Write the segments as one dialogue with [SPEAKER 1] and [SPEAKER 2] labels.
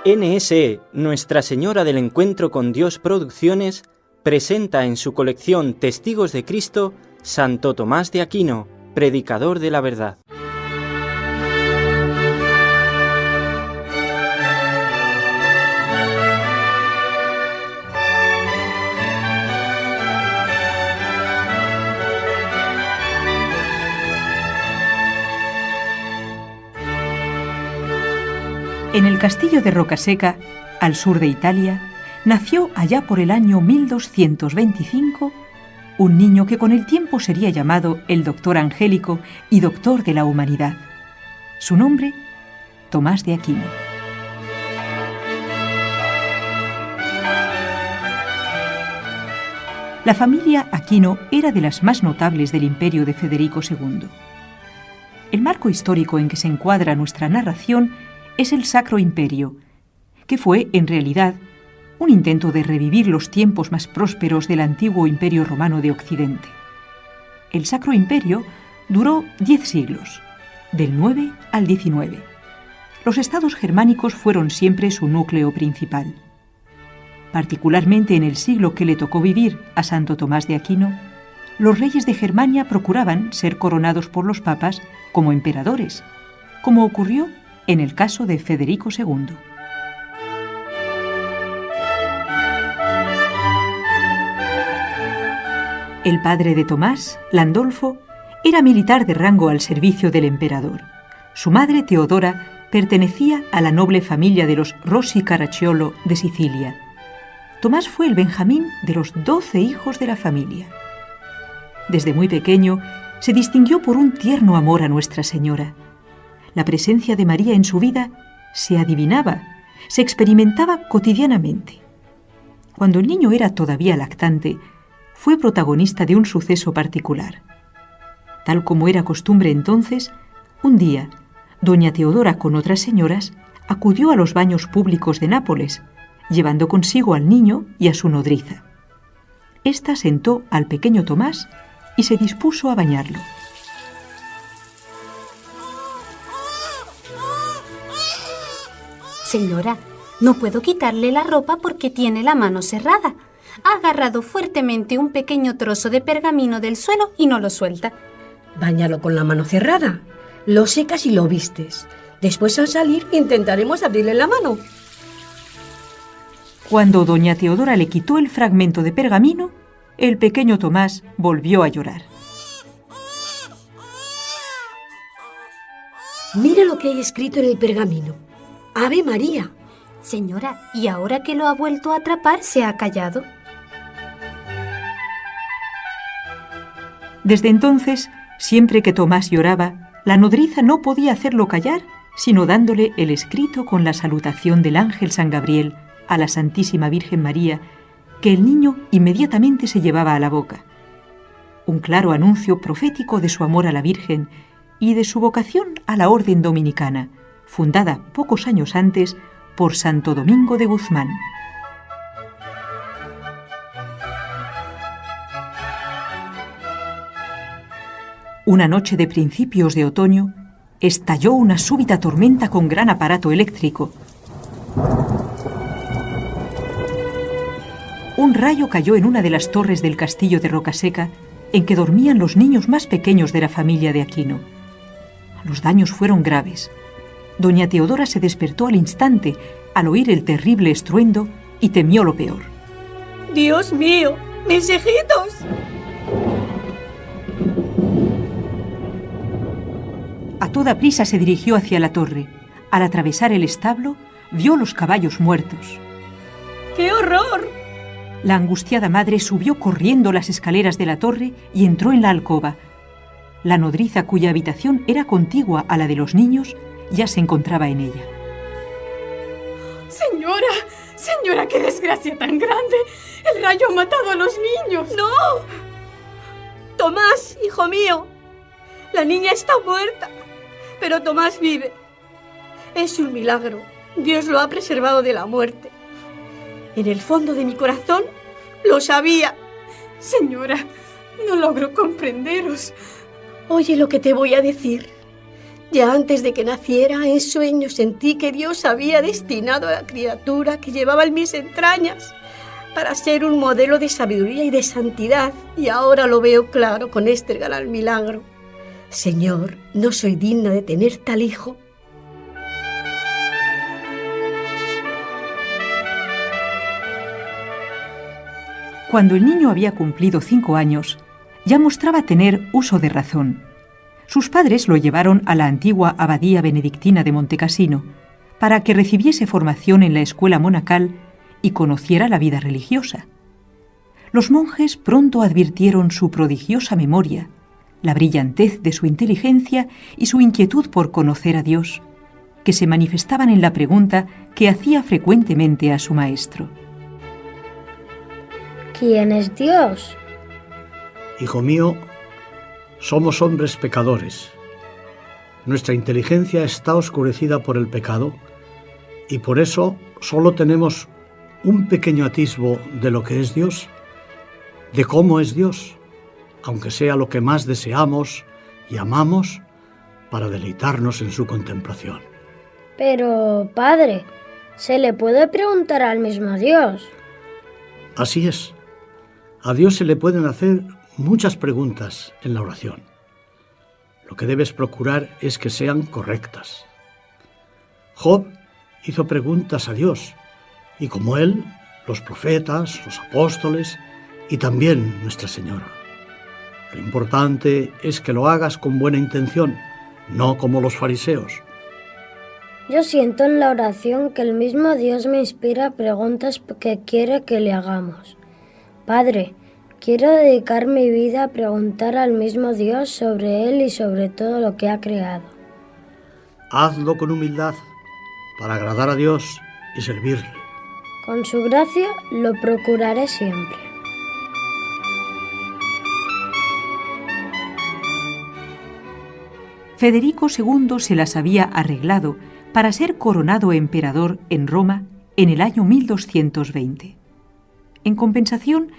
[SPEAKER 1] NSE, Nuestra Señora del Encuentro con Dios Producciones, presenta en su colección Testigos de Cristo, Santo Tomás de Aquino, predicador de la verdad.
[SPEAKER 2] En el castillo de Rocaseca, al sur de Italia, nació allá por el año 1225 un niño que con el tiempo sería llamado el Doctor Angélico y Doctor de la Humanidad. Su nombre, Tomás de Aquino. La familia Aquino era de las más notables del imperio de Federico II. El marco histórico en que se encuadra nuestra narración es el Sacro Imperio, que fue, en realidad, un intento de revivir los tiempos más prósperos del antiguo Imperio Romano de Occidente. El Sacro Imperio duró 10 siglos, del 9 al 19. Los estados germánicos fueron siempre su núcleo principal. Particularmente en el siglo que le tocó vivir a Santo Tomás de Aquino, los reyes de Germania procuraban ser coronados por los papas como emperadores, como ocurrió en el caso de Federico II. El padre de Tomás, Landolfo, era militar de rango al servicio del emperador. Su madre, Teodora, pertenecía a la noble familia de los Rossi Caracciolo de Sicilia. Tomás fue el benjamín de los 12 hijos de la familia. Desde muy pequeño se distinguió por un tierno amor a Nuestra Señora. La presencia de María en su vida se adivinaba, se experimentaba cotidianamente. Cuando el niño era todavía lactante, fue protagonista de un suceso particular. Tal como era costumbre entonces, un día, doña Teodora con otras señoras acudió a los baños públicos de Nápoles, llevando consigo al niño y a su nodriza. Esta sentó al pequeño Tomás y se dispuso a bañarlo.
[SPEAKER 3] Señora, no puedo quitarle la ropa porque tiene la mano cerrada. Ha agarrado fuertemente un pequeño trozo de pergamino del suelo y no lo suelta.
[SPEAKER 4] Báñalo con la mano cerrada. Lo secas y lo vistes. Después, al salir, intentaremos abrirle la mano.
[SPEAKER 2] Cuando doña Teodora le quitó el fragmento de pergamino, el pequeño Tomás volvió a llorar.
[SPEAKER 4] Mira lo que hay escrito en el pergamino. ¡Ave María!
[SPEAKER 3] Señora, y ahora que lo ha vuelto a atrapar, se ha callado.
[SPEAKER 2] Desde entonces, siempre que Tomás lloraba, la nodriza no podía hacerlo callar, sino dándole el escrito con la salutación del ángel San Gabriel a la Santísima Virgen María, que el niño inmediatamente se llevaba a la boca. Un claro anuncio profético de su amor a la Virgen y de su vocación a la Orden Dominicana, fundada pocos años antes por Santo Domingo de Guzmán. Una noche de principios de otoño, estalló una súbita tormenta con gran aparato eléctrico. Un rayo cayó en una de las torres del castillo de Rocaseca, en que dormían los niños más pequeños de la familia de Aquino. Los daños fueron graves. Doña Teodora se despertó al instante al oír el terrible estruendo y temió lo peor.
[SPEAKER 4] ¡Dios mío! ¡Mis hijitos!
[SPEAKER 2] A toda prisa se dirigió hacia la torre. Al atravesar el establo, vio los caballos muertos.
[SPEAKER 4] ¡Qué horror!
[SPEAKER 2] La angustiada madre subió corriendo las escaleras de la torre y entró en la alcoba. La nodriza, cuya habitación era contigua a la de los niños, ya se encontraba en ella.
[SPEAKER 5] ¡Señora! ¡Señora, qué desgracia tan grande! ¡El rayo ha matado a los niños!
[SPEAKER 4] ¡No! Tomás, hijo mío, la niña está muerta, pero Tomás vive. Es un milagro. Dios lo ha preservado de la muerte. En el fondo de mi corazón lo sabía.
[SPEAKER 5] Señora, no logro comprenderos.
[SPEAKER 4] Oye lo que te voy a decir. Ya antes de que naciera, en sueños sentí que Dios había destinado a la criatura que llevaba en mis entrañas para ser un modelo de sabiduría y de santidad, y ahora lo veo claro con este gran milagro. Señor, no soy digna de tener tal hijo.
[SPEAKER 2] Cuando el niño había cumplido 5 años, ya mostraba tener uso de razón. Sus padres lo llevaron a la antigua abadía benedictina de Montecassino para que recibiese formación en la escuela monacal y conociera la vida religiosa. Los monjes pronto advirtieron su prodigiosa memoria, la brillantez de su inteligencia y su inquietud por conocer a Dios, que se manifestaban en la pregunta que hacía frecuentemente a su maestro.
[SPEAKER 6] ¿Quién es Dios?
[SPEAKER 7] Hijo mío, somos hombres pecadores. Nuestra inteligencia está oscurecida por el pecado y por eso solo tenemos un pequeño atisbo de lo que es Dios, de cómo es Dios, aunque sea lo que más deseamos y amamos para deleitarnos en su contemplación.
[SPEAKER 6] Pero, Padre, ¿se le puede preguntar al mismo Dios?
[SPEAKER 7] Así es. A Dios se le pueden hacer muchas preguntas en la oración. Lo que debes procurar es que sean correctas. Job hizo preguntas a Dios, y como él, los profetas, los apóstoles y también Nuestra Señora. Lo importante es que lo hagas con buena intención, no como los fariseos.
[SPEAKER 6] Yo siento en la oración que el mismo Dios me inspira preguntas que quiere que le hagamos. Padre, quiero dedicar mi vida a preguntar al mismo Dios sobre Él y sobre todo lo que ha creado.
[SPEAKER 7] Hazlo con humildad, para agradar a Dios y servirle.
[SPEAKER 6] Con su gracia lo procuraré siempre.
[SPEAKER 2] Federico II se las había arreglado para ser coronado emperador en Roma en el año 1220. En compensación,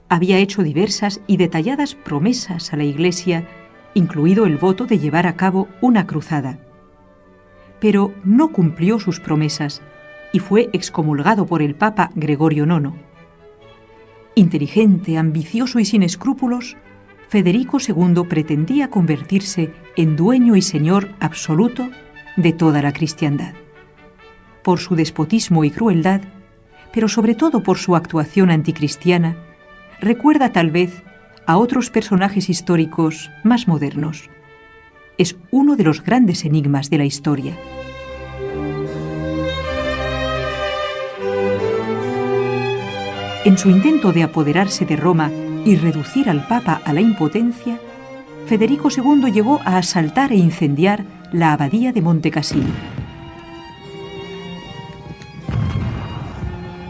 [SPEAKER 2] había hecho diversas y detalladas promesas a la Iglesia, incluido el voto de llevar a cabo una cruzada. Pero no cumplió sus promesas y fue excomulgado por el Papa Gregorio IX. Inteligente, ambicioso y sin escrúpulos, Federico II pretendía convertirse en dueño y señor absoluto de toda la cristiandad. Por su despotismo y crueldad, pero sobre todo por su actuación anticristiana, recuerda tal vez a otros personajes históricos más modernos. Es uno de los grandes enigmas de la historia. En su intento de apoderarse de Roma y reducir al Papa a la impotencia, Federico II llegó a asaltar e incendiar la abadía de Montecassino.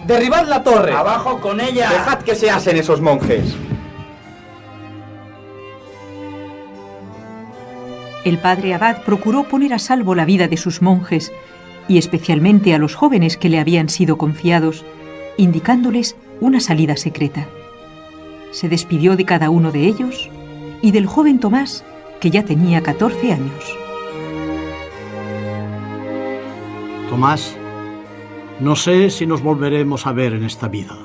[SPEAKER 8] ¡Derribad la torre!
[SPEAKER 9] ¡Abajo con ella!
[SPEAKER 8] ¡Dejad que se asen esos monjes!
[SPEAKER 2] El padre abad procuró poner a salvo la vida de sus monjes y especialmente a los jóvenes que le habían sido confiados, indicándoles una salida secreta. Se despidió de cada uno de ellos y del joven Tomás, que ya tenía 14 años.
[SPEAKER 7] Tomás, no sé si nos volveremos a ver en esta vida.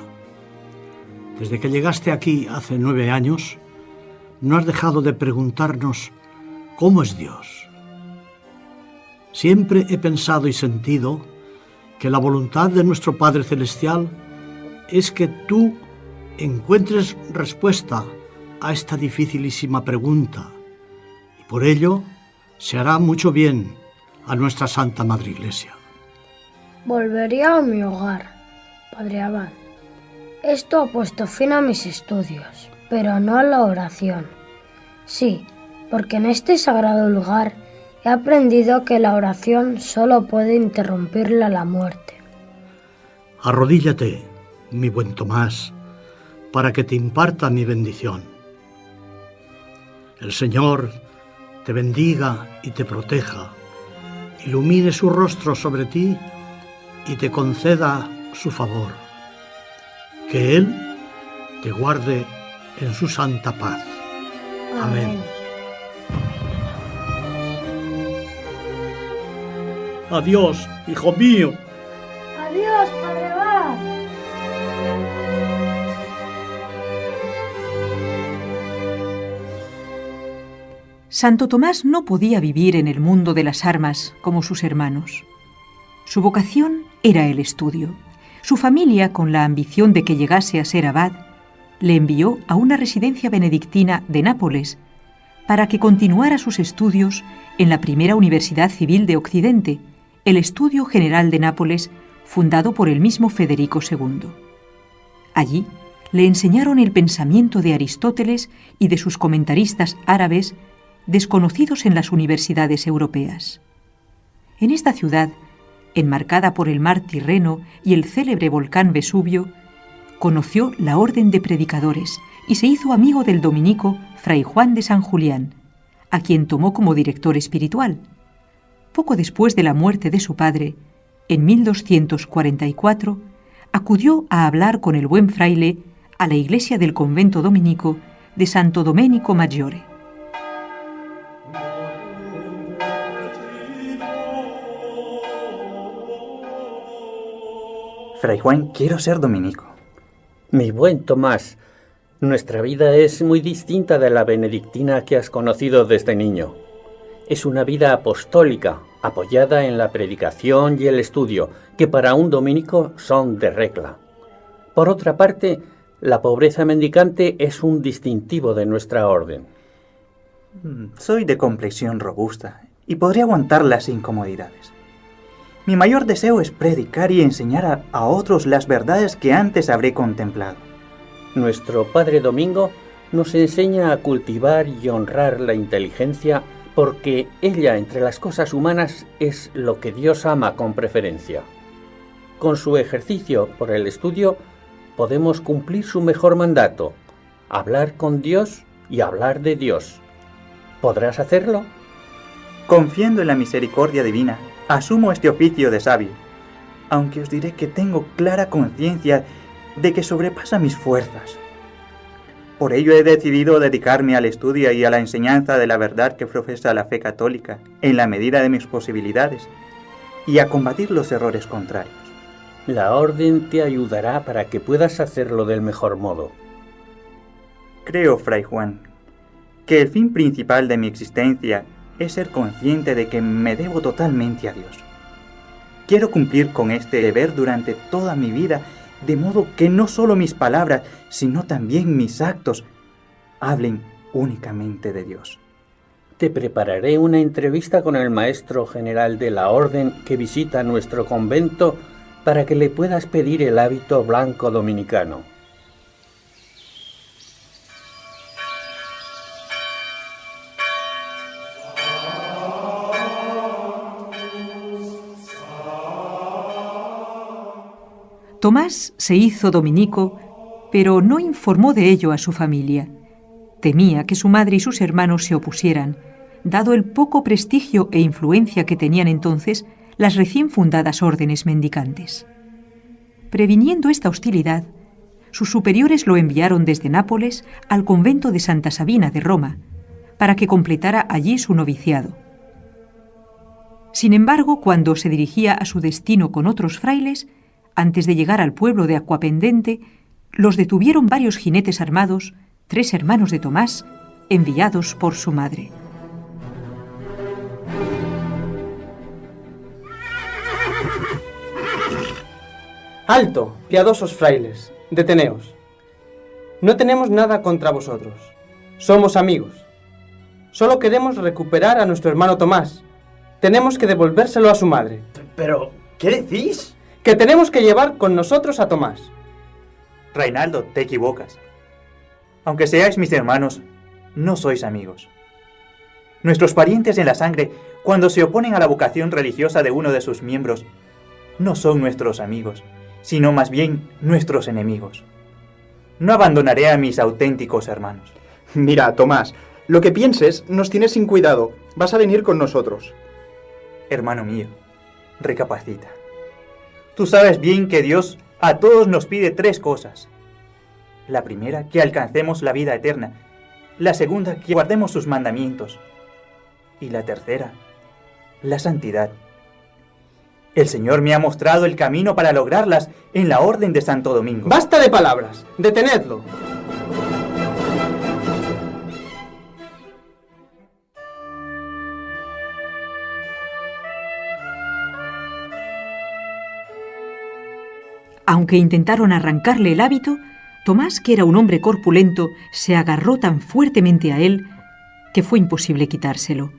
[SPEAKER 7] Desde que llegaste aquí hace 9 años, no has dejado de preguntarnos cómo es Dios. Siempre he pensado y sentido que la voluntad de nuestro Padre Celestial es que tú encuentres respuesta a esta dificilísima pregunta, y por ello se hará mucho bien a nuestra Santa Madre Iglesia.
[SPEAKER 6] Volvería a mi hogar, padre abad. Esto ha puesto fin a mis estudios, pero no a la oración. Sí, porque en este sagrado lugar he aprendido que la oración solo puede interrumpirla la muerte.
[SPEAKER 7] Arrodíllate, mi buen Tomás, para que te imparta mi bendición. El Señor te bendiga y te proteja, ilumine su rostro sobre ti y te conceda su favor. Que Él te guarde en su santa paz. Amén. Adiós, hijo mío.
[SPEAKER 6] Adiós, Padre Abad.
[SPEAKER 2] Santo Tomás no podía vivir en el mundo de las armas como sus hermanos. Su vocación era el estudio. Su familia, con la ambición de que llegase a ser abad, le envió a una residencia benedictina de Nápoles para que continuara sus estudios en la primera universidad civil de Occidente, el Estudio General de Nápoles, fundado por el mismo Federico II. Allí le enseñaron el pensamiento de Aristóteles y de sus comentaristas árabes desconocidos en las universidades europeas. En esta ciudad, enmarcada por el mar Tirreno y el célebre volcán Vesubio, conoció la orden de predicadores y se hizo amigo del dominico Fray Juan de San Julián, a quien tomó como director espiritual. Poco después de la muerte de su padre, en 1244, acudió a hablar con el buen fraile a la iglesia del convento dominico de Santo Domenico Maggiore.
[SPEAKER 9] Fray Juan, quiero ser dominico.
[SPEAKER 10] Mi buen Tomás, nuestra vida es muy distinta de la benedictina que has conocido desde niño. Es una vida apostólica, apoyada en la predicación y el estudio, que para un dominico son de regla. Por otra parte, la pobreza mendicante es un distintivo de nuestra orden.
[SPEAKER 9] Soy de complexión robusta y podría aguantar las incomodidades. Mi mayor deseo es predicar y enseñar a otros las verdades que antes habré contemplado.
[SPEAKER 10] Nuestro Padre Domingo nos enseña a cultivar y honrar la inteligencia porque ella entre las cosas humanas es lo que Dios ama con preferencia. Con su ejercicio por el estudio podemos cumplir su mejor mandato, hablar con Dios y hablar de Dios. ¿Podrás hacerlo?
[SPEAKER 9] Confiando en la misericordia divina, asumo este oficio de sabio, aunque os diré que tengo clara conciencia de que sobrepasa mis fuerzas. Por ello he decidido dedicarme al estudio y a la enseñanza de la verdad que profesa la fe católica, en la medida de mis posibilidades, y a combatir los errores contrarios.
[SPEAKER 10] La orden te ayudará para que puedas hacerlo del mejor modo.
[SPEAKER 9] Creo, Fray Juan, que el fin principal de mi existencia es ser consciente de que me debo totalmente a Dios. Quiero cumplir con este deber durante toda mi vida, de modo que no solo mis palabras, sino también mis actos hablen únicamente de Dios.
[SPEAKER 10] Te prepararé una entrevista con el maestro general de la orden que visita nuestro convento para que le puedas pedir el hábito blanco dominicano.
[SPEAKER 2] Tomás se hizo dominico, pero no informó de ello a su familia. Temía que su madre y sus hermanos se opusieran, dado el poco prestigio e influencia que tenían entonces las recién fundadas órdenes mendicantes. Previniendo esta hostilidad, sus superiores lo enviaron desde Nápoles al convento de Santa Sabina de Roma, para que completara allí su noviciado. Sin embargo, cuando se dirigía a su destino con otros frailes, antes de llegar al pueblo de Aquapendente, los detuvieron varios jinetes armados, 3 hermanos de Tomás, enviados por su madre.
[SPEAKER 11] ¡Alto, piadosos frailes! Deteneos. No tenemos nada contra vosotros. Somos amigos. Solo queremos recuperar a nuestro hermano Tomás. Tenemos que devolvérselo a su madre.
[SPEAKER 8] Pero, ¿qué decís?
[SPEAKER 11] Que tenemos que llevar con nosotros a Tomás.
[SPEAKER 9] Reinaldo, te equivocas. Aunque seáis mis hermanos, no sois amigos. Nuestros parientes en la sangre, cuando se oponen a la vocación religiosa de uno de sus miembros, no son nuestros amigos, sino más bien nuestros enemigos. No abandonaré a mis auténticos hermanos.
[SPEAKER 8] Mira, Tomás, lo que pienses nos tienes sin cuidado. Vas a venir con nosotros.
[SPEAKER 9] Hermano mío, recapacita. Tú sabes bien que Dios a todos nos pide 3 cosas. La primera, que alcancemos la vida eterna. La segunda, que guardemos sus mandamientos. Y la tercera, la santidad. El Señor me ha mostrado el camino para lograrlas en la Orden de Santo Domingo.
[SPEAKER 11] ¡Basta de palabras! ¡Detenedlo!
[SPEAKER 2] Aunque intentaron arrancarle el hábito, Tomás, que era un hombre corpulento, se agarró tan fuertemente a él que fue imposible quitárselo.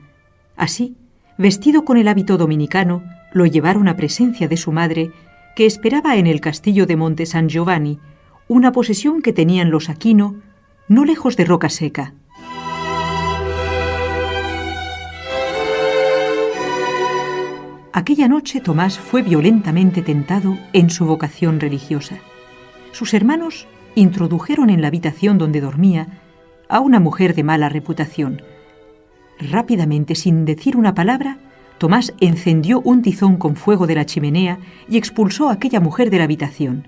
[SPEAKER 2] Así, vestido con el hábito dominicano, lo llevaron a presencia de su madre, que esperaba en el castillo de Monte San Giovanni, una posesión que tenían los Aquino, no lejos de Rocaseca. Aquella noche Tomás fue violentamente tentado en su vocación religiosa. Sus hermanos introdujeron en la habitación donde dormía a una mujer de mala reputación. Rápidamente, sin decir una palabra, Tomás encendió un tizón con fuego de la chimenea y expulsó a aquella mujer de la habitación.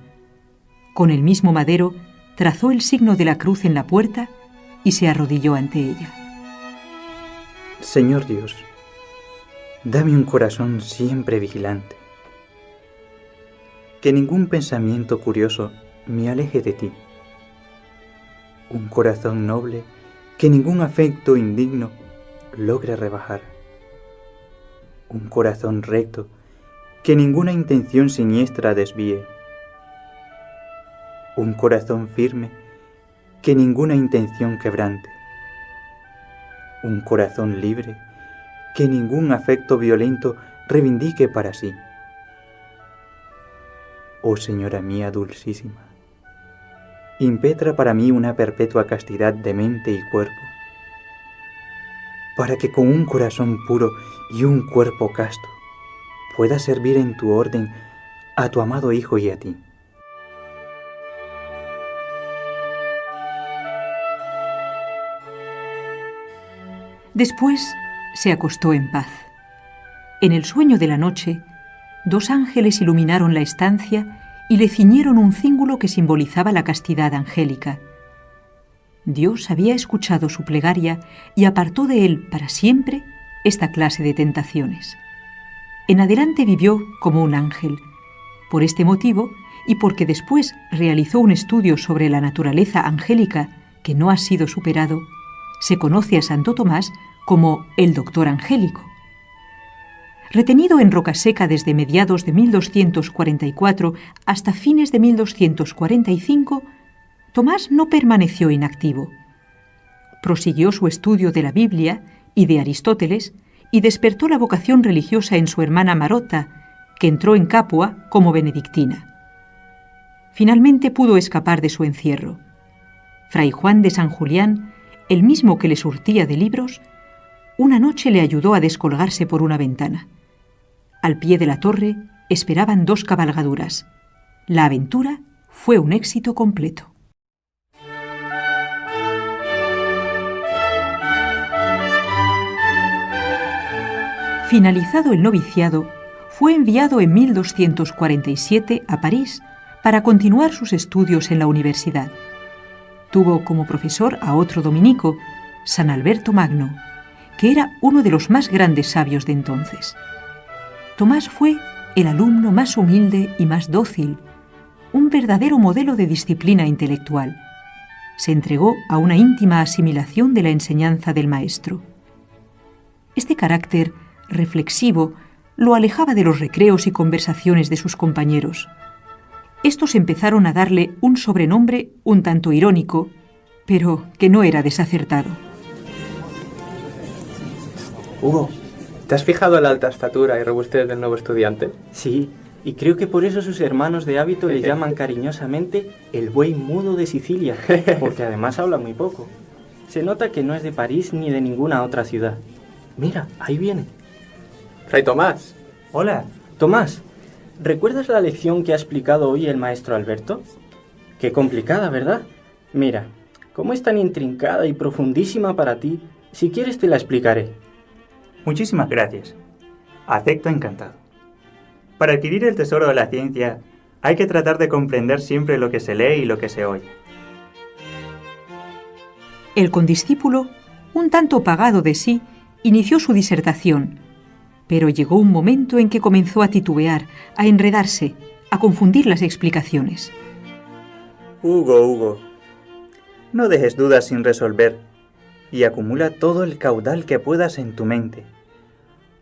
[SPEAKER 2] Con el mismo madero, trazó el signo de la cruz en la puerta y se arrodilló ante ella.
[SPEAKER 9] Señor Dios, dame un corazón siempre vigilante. Que ningún pensamiento curioso me aleje de ti. Un corazón noble que ningún afecto indigno logre rebajar. Un corazón recto que ninguna intención siniestra desvíe. Un corazón firme que ninguna intención quebrante. Un corazón libre que ningún afecto violento reivindique para sí. Oh Señora mía dulcísima, impetra para mí una perpetua castidad de mente y cuerpo, para que con un corazón puro y un cuerpo casto pueda servir en tu orden a tu amado Hijo y a ti.
[SPEAKER 2] Después se acostó en paz. En el sueño de la noche, 2 ángeles iluminaron la estancia y le ciñeron un cíngulo que simbolizaba la castidad angélica. Dios había escuchado su plegaria y apartó de él para siempre esta clase de tentaciones. En adelante vivió como un ángel. Por este motivo, y porque después realizó un estudio sobre la naturaleza angélica que no ha sido superado, se conoce a Santo Tomás como el Doctor Angélico. Retenido en Rocaseca desde mediados de 1244 hasta fines de 1245, Tomás no permaneció inactivo. Prosiguió su estudio de la Biblia y de Aristóteles y despertó la vocación religiosa en su hermana Marota, que entró en Capua como benedictina. Finalmente pudo escapar de su encierro. Fray Juan de San Julián, el mismo que le surtía de libros, una noche le ayudó a descolgarse por una ventana. Al pie de la torre esperaban 2 cabalgaduras. La aventura fue un éxito completo. Finalizado el noviciado, fue enviado en 1247 a París para continuar sus estudios en la universidad. Tuvo como profesor a otro dominico, San Alberto Magno, que era uno de los más grandes sabios de entonces. Tomás fue el alumno más humilde y más dócil, un verdadero modelo de disciplina intelectual. Se entregó a una íntima asimilación de la enseñanza del maestro. Este carácter reflexivo lo alejaba de los recreos y conversaciones de sus compañeros. Estos empezaron a darle un sobrenombre un tanto irónico, pero que no era desacertado.
[SPEAKER 11] Hugo, ¿te has fijado en la alta estatura y robustez del nuevo estudiante?
[SPEAKER 1] Sí, y creo que por eso sus hermanos de hábito le llaman cariñosamente el buey mudo de Sicilia, porque además habla muy poco. Se nota que no es de París ni de ninguna otra ciudad. Mira, ahí viene.
[SPEAKER 11] Fray Tomás.
[SPEAKER 1] Hola. Tomás, ¿recuerdas la lección que ha explicado hoy el maestro Alberto? Qué complicada, ¿verdad? Mira, como es tan intrincada y profundísima para ti, si quieres te la explicaré.
[SPEAKER 9] Muchísimas gracias. Acepto encantado. Para adquirir el tesoro de la ciencia, hay que tratar de comprender siempre lo que se lee y lo que se oye.
[SPEAKER 2] El condiscípulo, un tanto pagado de sí, inició su disertación, Pero llegó un momento en que comenzó a titubear, a enredarse, a confundir las explicaciones.
[SPEAKER 9] Hugo, no dejes dudas sin resolver y acumula todo el caudal que puedas en tu mente,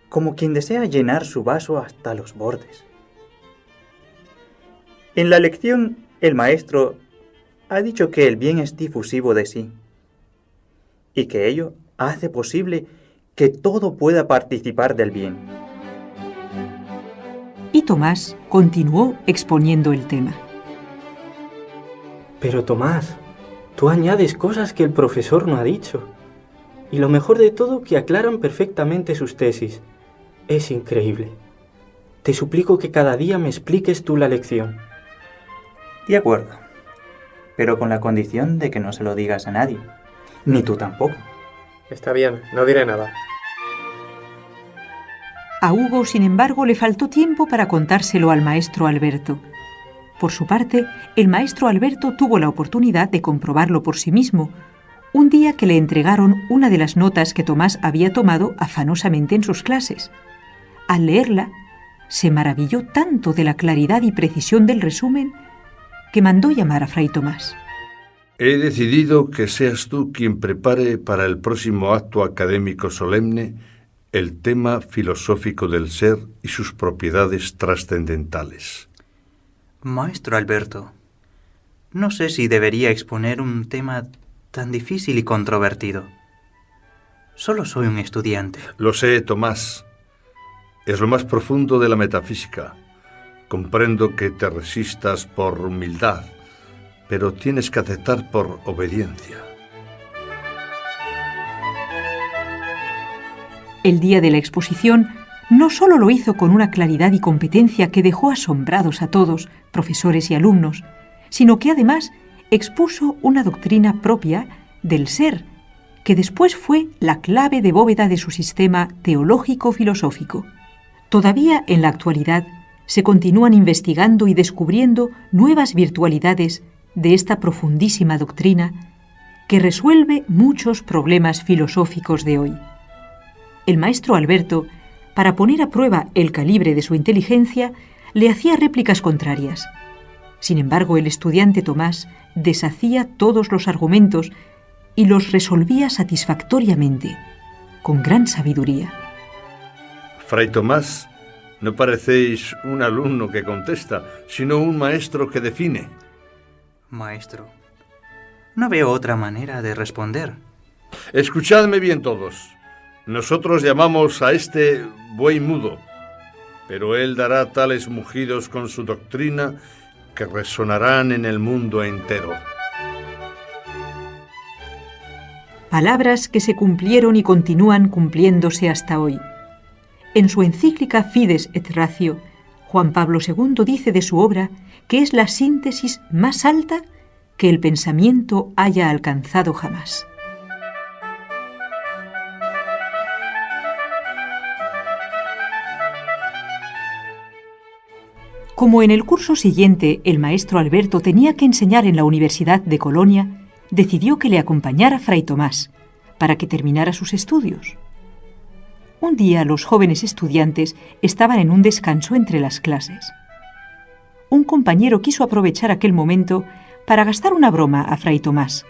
[SPEAKER 9] como quien desea llenar su vaso hasta los bordes. En la lección, el maestro ha dicho que el bien es difusivo de sí y que ello hace posible que todo pueda participar del bien.
[SPEAKER 2] Y Tomás continuó exponiendo el tema.
[SPEAKER 1] Pero Tomás, tú añades cosas que el profesor no ha dicho. Y lo mejor de todo, que aclaran perfectamente sus tesis. Es increíble. Te suplico que cada día me expliques tú la lección.
[SPEAKER 9] De acuerdo, pero con la condición de que no se lo digas a nadie, ni tú tampoco.
[SPEAKER 11] Está bien, no diré nada.
[SPEAKER 2] A Hugo, sin embargo, le faltó tiempo para contárselo al maestro Alberto. Por su parte, el maestro Alberto tuvo la oportunidad de comprobarlo por sí mismo, un día que le entregaron una de las notas que Tomás había tomado afanosamente en sus clases. Al leerla, se maravilló tanto de la claridad y precisión del resumen que mandó llamar a Fray Tomás.
[SPEAKER 12] He decidido que seas tú quien prepare para el próximo acto académico solemne el tema filosófico del ser y sus propiedades trascendentales.
[SPEAKER 9] Maestro Alberto, no sé si debería exponer un tema tan difícil y controvertido. Solo soy un estudiante.
[SPEAKER 12] Lo sé, Tomás. Es lo más profundo de la metafísica. Comprendo que te resistas por humildad, pero tienes que aceptar por obediencia.
[SPEAKER 2] El día de la exposición no solo lo hizo con una claridad y competencia que dejó asombrados a todos, profesores y alumnos, sino que además expuso una doctrina propia del ser, que después fue la clave de bóveda de su sistema teológico-filosófico. Todavía en la actualidad se continúan investigando y descubriendo nuevas virtualidades de esta profundísima doctrina que resuelve muchos problemas filosóficos de hoy. El maestro Alberto, para poner a prueba el calibre de su inteligencia, le hacía réplicas contrarias. Sin embargo, el estudiante Tomás deshacía todos los argumentos y los resolvía satisfactoriamente, con gran sabiduría.
[SPEAKER 12] Fray Tomás, no parecéis un alumno que contesta, sino un maestro que define.
[SPEAKER 9] Maestro, no veo otra manera de responder.
[SPEAKER 12] Escuchadme bien todos. Nosotros llamamos a este buey mudo, pero él dará tales mugidos con su doctrina que resonarán en el mundo entero.
[SPEAKER 2] Palabras que se cumplieron y continúan cumpliéndose hasta hoy. En su encíclica Fides et Ratio, Juan Pablo II dice de su obra que es la síntesis más alta que el pensamiento haya alcanzado jamás. Como en el curso siguiente el maestro Alberto tenía que enseñar en la Universidad de Colonia, decidió que le acompañara Fray Tomás para que terminara sus estudios. Un día los jóvenes estudiantes estaban en un descanso entre las clases. Un compañero quiso aprovechar aquel momento para gastar una broma a Fray Tomás,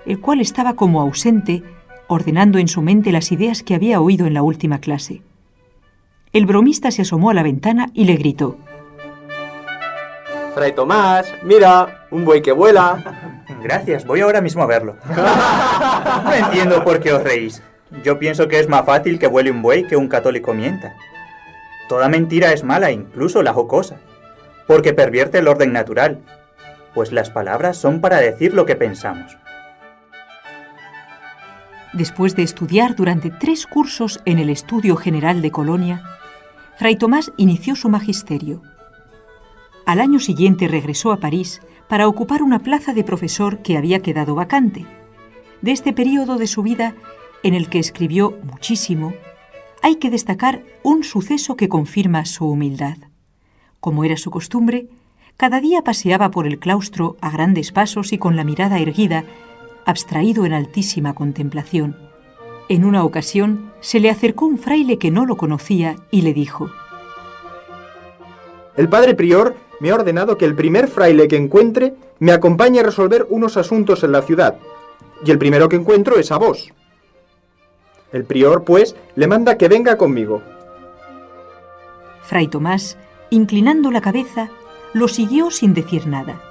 [SPEAKER 2] el cual estaba como ausente, ordenando en su mente las ideas que había oído en la última clase. El bromista se asomó a la ventana y le gritó:
[SPEAKER 11] Fray Tomás, mira, un buey que vuela.
[SPEAKER 9] Gracias, voy ahora mismo a verlo. No entiendo por qué os reís. Yo pienso que es más fácil que vuele un buey que un católico mienta. Toda mentira es mala, incluso la jocosa, porque pervierte el orden natural, pues las palabras son para decir lo que pensamos.
[SPEAKER 2] Después de estudiar durante 3 cursos en el Estudio General de Colonia, Fray Tomás inició su magisterio. Al año siguiente regresó a París para ocupar una plaza de profesor que había quedado vacante. De este período de su vida, en el que escribió muchísimo, hay que destacar un suceso que confirma su humildad. Como era su costumbre, cada día paseaba por el claustro a grandes pasos y con la mirada erguida, abstraído en altísima contemplación. En una ocasión se le acercó un fraile que no lo conocía y le dijo:
[SPEAKER 8] El padre prior me ha ordenado que el primer fraile que encuentre me acompañe a resolver unos asuntos en la ciudad, y el primero que encuentro es a vos. El prior, pues, le manda que venga conmigo.
[SPEAKER 2] Fray Tomás, inclinando la cabeza, lo siguió sin decir nada.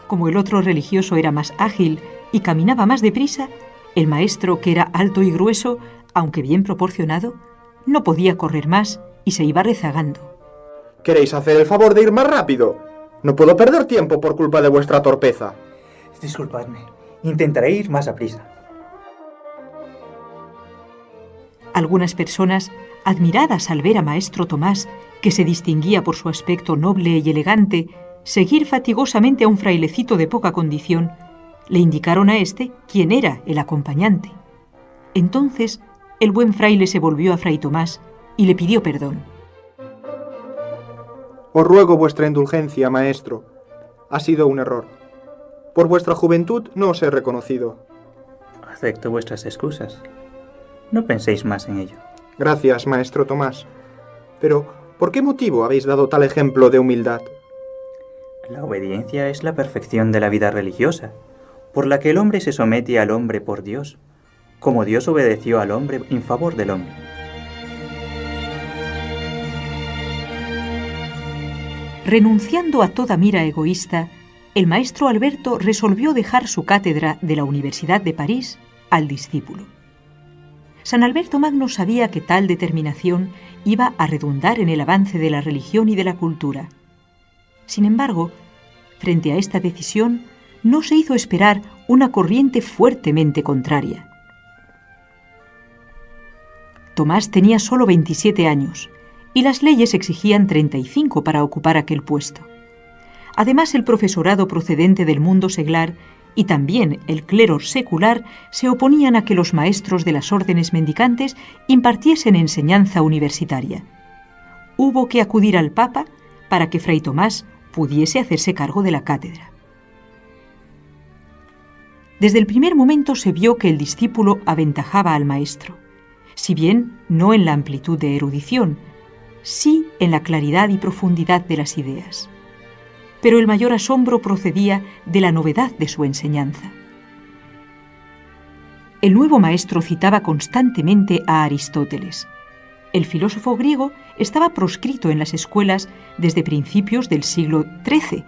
[SPEAKER 2] Como el otro religioso era más ágil y caminaba más deprisa, el maestro, que era alto y grueso, aunque bien proporcionado, no podía correr más y se iba rezagando.
[SPEAKER 8] ¿Queréis hacer el favor de ir más rápido? No puedo perder tiempo por culpa de vuestra torpeza.
[SPEAKER 9] Disculpadme, intentaré ir más aprisa.
[SPEAKER 2] Algunas personas, admiradas al ver a Maestro Tomás, que se distinguía por su aspecto noble y elegante, seguir fatigosamente a un frailecito de poca condición, le indicaron a éste quién era el acompañante. Entonces, el buen fraile se volvió a Fray Tomás y le pidió perdón.
[SPEAKER 8] Os ruego vuestra indulgencia, maestro. Ha sido un error. Por vuestra juventud no os he reconocido.
[SPEAKER 9] Acepto vuestras excusas. No penséis más en ello.
[SPEAKER 8] Gracias, maestro Tomás. Pero, ¿por qué motivo habéis dado tal ejemplo de humildad?
[SPEAKER 9] La obediencia es la perfección de la vida religiosa, por la que el hombre se somete al hombre por Dios, como Dios obedeció al hombre en favor del hombre.
[SPEAKER 2] Renunciando a toda mira egoísta, el maestro Alberto resolvió dejar su cátedra de la Universidad de París al discípulo. San Alberto Magno sabía que tal determinación iba a redundar en el avance de la religión y de la cultura. Sin embargo, frente a esta decisión, no se hizo esperar una corriente fuertemente contraria. Tomás tenía solo 27 años y las leyes exigían 35 para ocupar aquel puesto. Además, el profesorado procedente del mundo seglar y también el clero secular se oponían a que los maestros de las órdenes mendicantes impartiesen enseñanza universitaria. Hubo que acudir al Papa para que Fray Tomás pudiese hacerse cargo de la cátedra. Desde el primer momento se vio que el discípulo aventajaba al maestro, si bien no en la amplitud de erudición, sí en la claridad y profundidad de las ideas. Pero el mayor asombro procedía de la novedad de su enseñanza. El nuevo maestro citaba constantemente a Aristóteles. El filósofo griego estaba proscrito en las escuelas desde principios del siglo XIII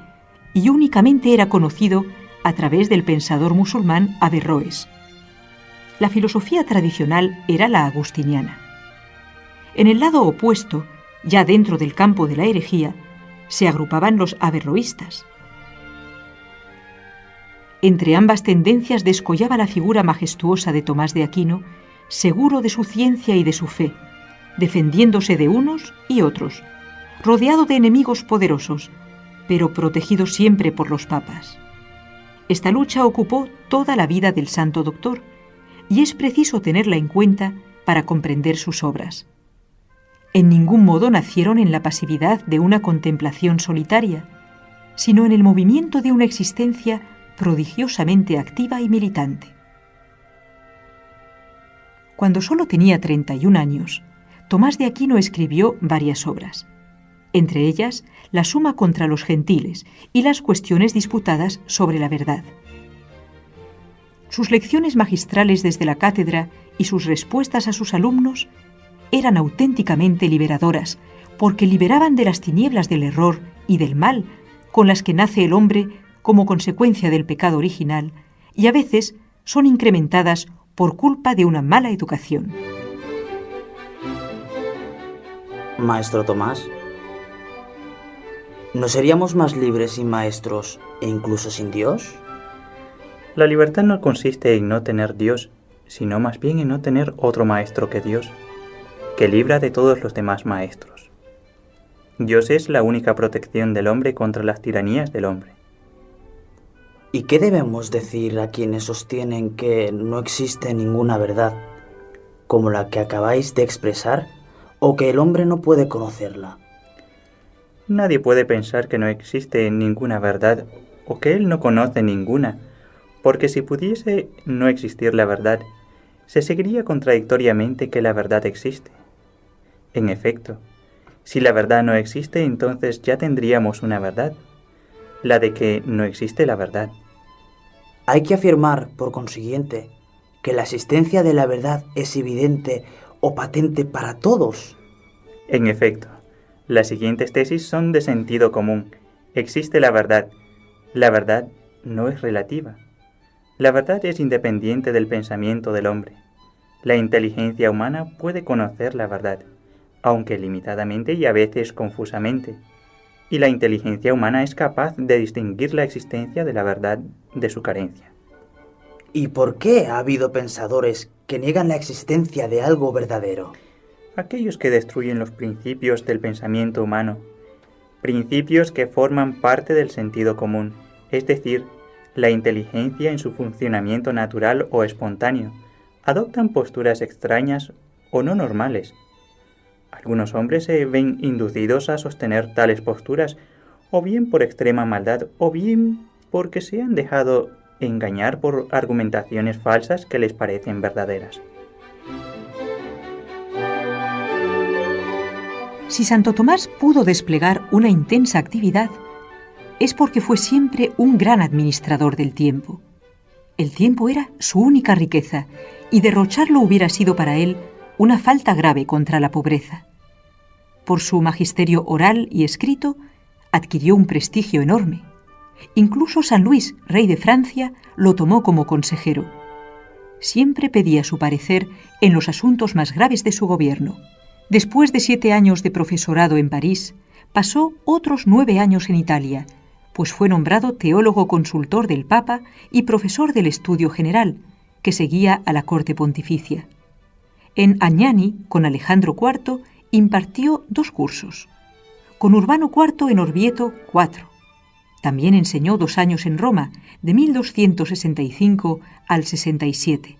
[SPEAKER 2] y únicamente era conocido a través del pensador musulmán Averroes. La filosofía tradicional era la agustiniana. En el lado opuesto, ya dentro del campo de la herejía, se agrupaban los averroístas. Entre ambas tendencias descollaba la figura majestuosa de Tomás de Aquino, seguro de su ciencia y de su fe, defendiéndose de unos y otros, rodeado de enemigos poderosos, pero protegido siempre por los papas. Esta lucha ocupó toda la vida del santo doctor, y es preciso tenerla en cuenta para comprender sus obras. En ningún modo nacieron en la pasividad de una contemplación solitaria, sino en el movimiento de una existencia prodigiosamente activa y militante. Cuando solo tenía 31 años, Tomás de Aquino escribió varias obras, entre ellas la Suma contra los Gentiles y las cuestiones disputadas sobre la verdad. Sus lecciones magistrales desde la cátedra y sus respuestas a sus alumnos eran auténticamente liberadoras, porque liberaban de las tinieblas del error y del mal con las que nace el hombre como consecuencia del pecado original, y a veces son incrementadas por culpa de una mala educación.
[SPEAKER 13] Maestro Tomás, ¿no seríamos más libres sin maestros e incluso sin Dios?
[SPEAKER 9] La libertad no consiste en no tener Dios, sino más bien en no tener otro maestro que Dios, que libra de todos los demás maestros. Dios es la única protección del hombre contra las tiranías del hombre.
[SPEAKER 13] ¿Y qué debemos decir a quienes sostienen que no existe ninguna verdad, como la que acabáis de expresar, o que el hombre no puede conocerla?
[SPEAKER 9] Nadie puede pensar que no existe ninguna verdad o que él no conoce ninguna, porque si pudiese no existir la verdad, se seguiría contradictoriamente que la verdad existe. En efecto, si la verdad no existe, entonces ya tendríamos una verdad, la de que no existe la verdad.
[SPEAKER 13] Hay que afirmar, por consiguiente, que la existencia de la verdad es evidente o patente para todos.
[SPEAKER 9] En efecto, las siguientes tesis son de sentido común. Existe la verdad. La verdad no es relativa. La verdad es independiente del pensamiento del hombre. La inteligencia humana puede conocer la verdad, aunque limitadamente y a veces confusamente. Y la inteligencia humana es capaz de distinguir la existencia de la verdad de su carencia.
[SPEAKER 13] ¿Y por qué ha habido pensadores que niegan la existencia de algo verdadero?
[SPEAKER 9] Aquellos que destruyen los principios del pensamiento humano, principios que forman parte del sentido común, es decir, la inteligencia en su funcionamiento natural o espontáneo, adoptan posturas extrañas o no normales. Algunos hombres se ven inducidos a sostener tales posturas, o bien por extrema maldad, o bien porque se han dejado engañar por argumentaciones falsas que les parecen verdaderas.
[SPEAKER 2] Si Santo Tomás pudo desplegar una intensa actividad, es porque fue siempre un gran administrador del tiempo. El tiempo era su única riqueza, y derrocharlo hubiera sido para él una falta grave contra la pobreza. Por su magisterio oral y escrito, adquirió un prestigio enorme. Incluso San Luis, rey de Francia, lo tomó como consejero. Siempre pedía su parecer en los asuntos más graves de su gobierno. Después de 7 años de profesorado en París, pasó otros 9 años en Italia, pues fue nombrado teólogo consultor del Papa y profesor del Estudio General, que seguía a la corte pontificia. En Agnani, con Alejandro IV, impartió 2 cursos. Con Urbano IV en Orvieto, 4. También enseñó 2 años en Roma, de 1265 al 67,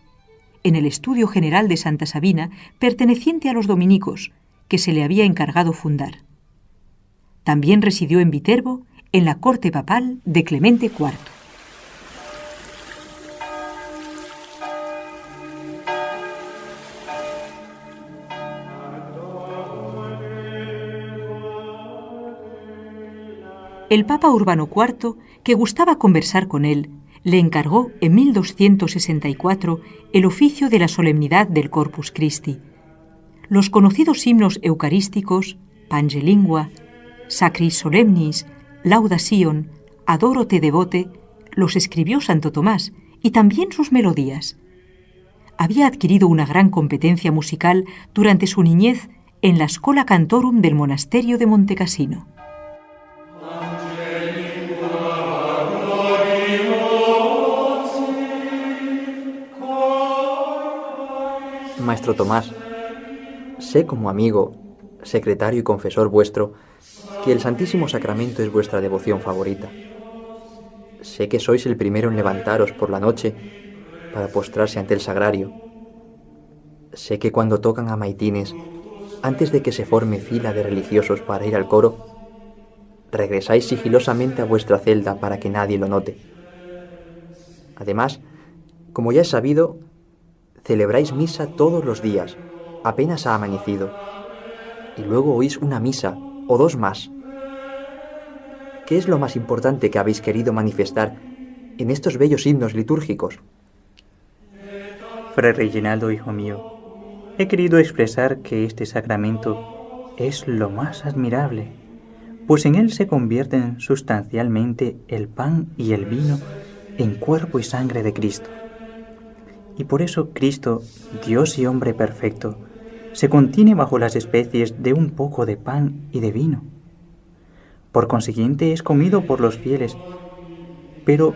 [SPEAKER 2] en el Estudio General de Santa Sabina, perteneciente a los dominicos, que se le había encargado fundar. También residió en Viterbo, en la corte papal de Clemente IV. El Papa Urbano IV, que gustaba conversar con él, le encargó en 1264 el oficio de la solemnidad del Corpus Christi. Los conocidos himnos eucarísticos, Pange Lingua, Sacris Solemnis, Lauda Sion, Adoro te devote, los escribió Santo Tomás, y también sus melodías. Había adquirido una gran competencia musical durante su niñez en la Schola Cantorum del monasterio de Montecassino.
[SPEAKER 14] Maestro Tomás, sé como amigo, secretario y confesor vuestro, que el Santísimo Sacramento es vuestra devoción favorita. Sé que sois el primero en levantaros por la noche para postrarse ante el sagrario. Sé que cuando tocan a maitines, antes de que se forme fila de religiosos para ir al coro, regresáis sigilosamente a vuestra celda para que nadie lo note. Además, como ya es sabido, celebráis misa todos los días, apenas ha amanecido, y luego oís una misa o 2 más. ¿Qué es lo más importante que habéis querido manifestar en estos bellos himnos litúrgicos?
[SPEAKER 9] Fray Reginaldo, hijo mío, he querido expresar que este sacramento es lo más admirable, pues en él se convierten sustancialmente el pan y el vino en cuerpo y sangre de Cristo. Y por eso Cristo, Dios y hombre perfecto, se contiene bajo las especies de un poco de pan y de vino. Por consiguiente es comido por los fieles, pero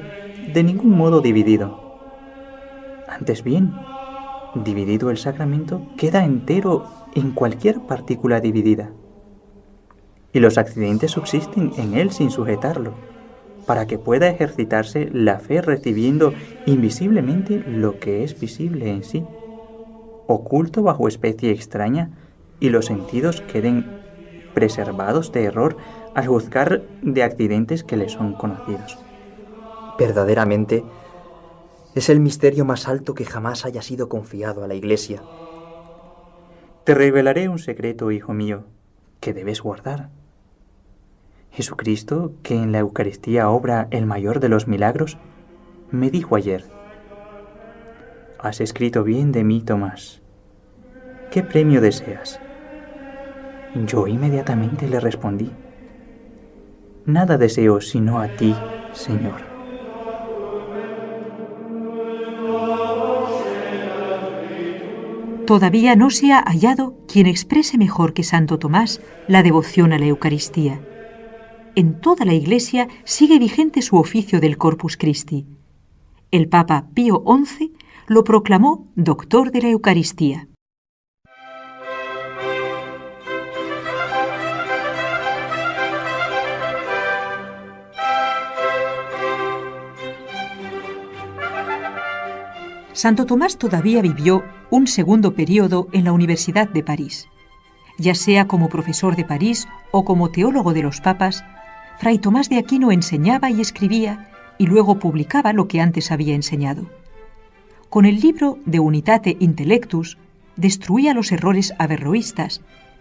[SPEAKER 9] de ningún modo dividido. Antes bien, dividido el sacramento, queda entero en cualquier partícula dividida. Y los accidentes subsisten en él sin sujetarlo, para que pueda ejercitarse la fe recibiendo invisiblemente lo que es visible en sí, oculto bajo especie extraña, y los sentidos queden preservados de error al juzgar de accidentes que le son conocidos.
[SPEAKER 14] Verdaderamente, Es el misterio más alto que jamás haya sido confiado a la Iglesia.
[SPEAKER 9] Te revelaré un secreto, hijo mío, que debes guardar. Jesucristo, que en la Eucaristía obra el mayor de los milagros, me dijo ayer: has escrito bien de mí, Tomás. ¿Qué premio deseas? Yo inmediatamente le respondí: nada deseo sino a ti, Señor.
[SPEAKER 2] Todavía no se ha hallado quien exprese mejor que Santo Tomás la devoción a la Eucaristía. En toda la Iglesia sigue vigente su oficio del Corpus Christi. El Papa Pío XI lo proclamó doctor de la Eucaristía. Santo Tomás todavía vivió un segundo periodo en la Universidad de París. Ya sea como profesor de París o como teólogo de los papas, Fray Tomás de Aquino enseñaba y escribía y luego publicaba lo que antes había enseñado. Con el libro De Unitate Intellectus destruía los errores averroístas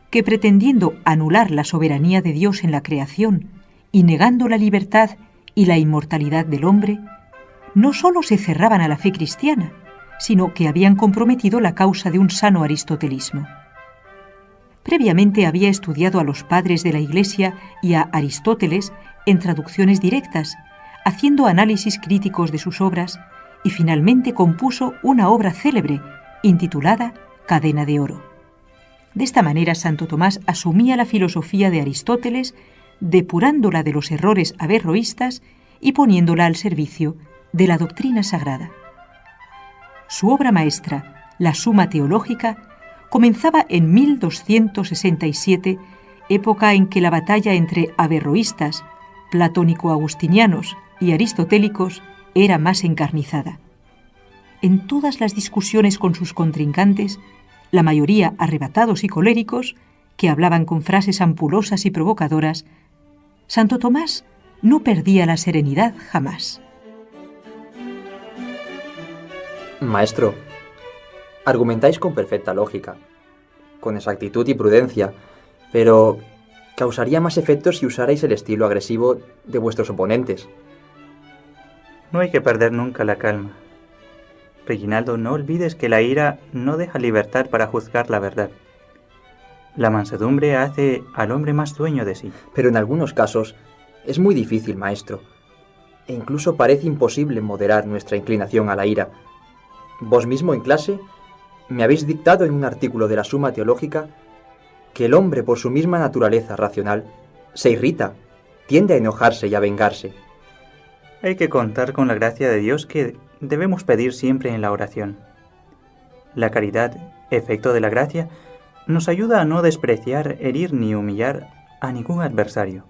[SPEAKER 2] que, pretendiendo anular la soberanía de Dios en la creación y negando la libertad y la inmortalidad del hombre, no sólo se cerraban a la fe cristiana, sino que habían comprometido la causa de un sano aristotelismo. Previamente había estudiado a los padres de la Iglesia y a Aristóteles en traducciones directas, haciendo análisis críticos de sus obras, y finalmente compuso una obra célebre intitulada Cadena de Oro. De esta manera, Santo Tomás asumía la filosofía de Aristóteles, depurándola de los errores averroístas y poniéndola al servicio de la doctrina sagrada. Su obra maestra, la Suma Teológica, comenzaba en 1267, época en que la batalla entre averroístas, platónico-agustinianos y aristotélicos era más encarnizada. En todas las discusiones con sus contrincantes, la mayoría arrebatados y coléricos, que hablaban con frases ampulosas y provocadoras, Santo Tomás no perdía la serenidad jamás.
[SPEAKER 14] Maestro, argumentáis con perfecta lógica, con exactitud y prudencia, pero causaría más efecto si usarais el estilo agresivo de vuestros oponentes.
[SPEAKER 9] No hay que perder nunca la calma. Reginaldo, no olvides que la ira no deja libertad para juzgar la verdad. La mansedumbre hace al hombre más dueño de sí.
[SPEAKER 14] Pero en algunos casos es muy difícil, maestro, e incluso parece imposible moderar nuestra inclinación a la ira. Vos mismo en clase me habéis dictado en un artículo de la Suma Teológica que el hombre, por su misma naturaleza racional, se irrita, tiende a enojarse y a vengarse.
[SPEAKER 9] Hay que contar con la gracia de Dios que debemos pedir siempre en la oración. La caridad, efecto de la gracia, nos ayuda a no despreciar, herir ni humillar a ningún adversario.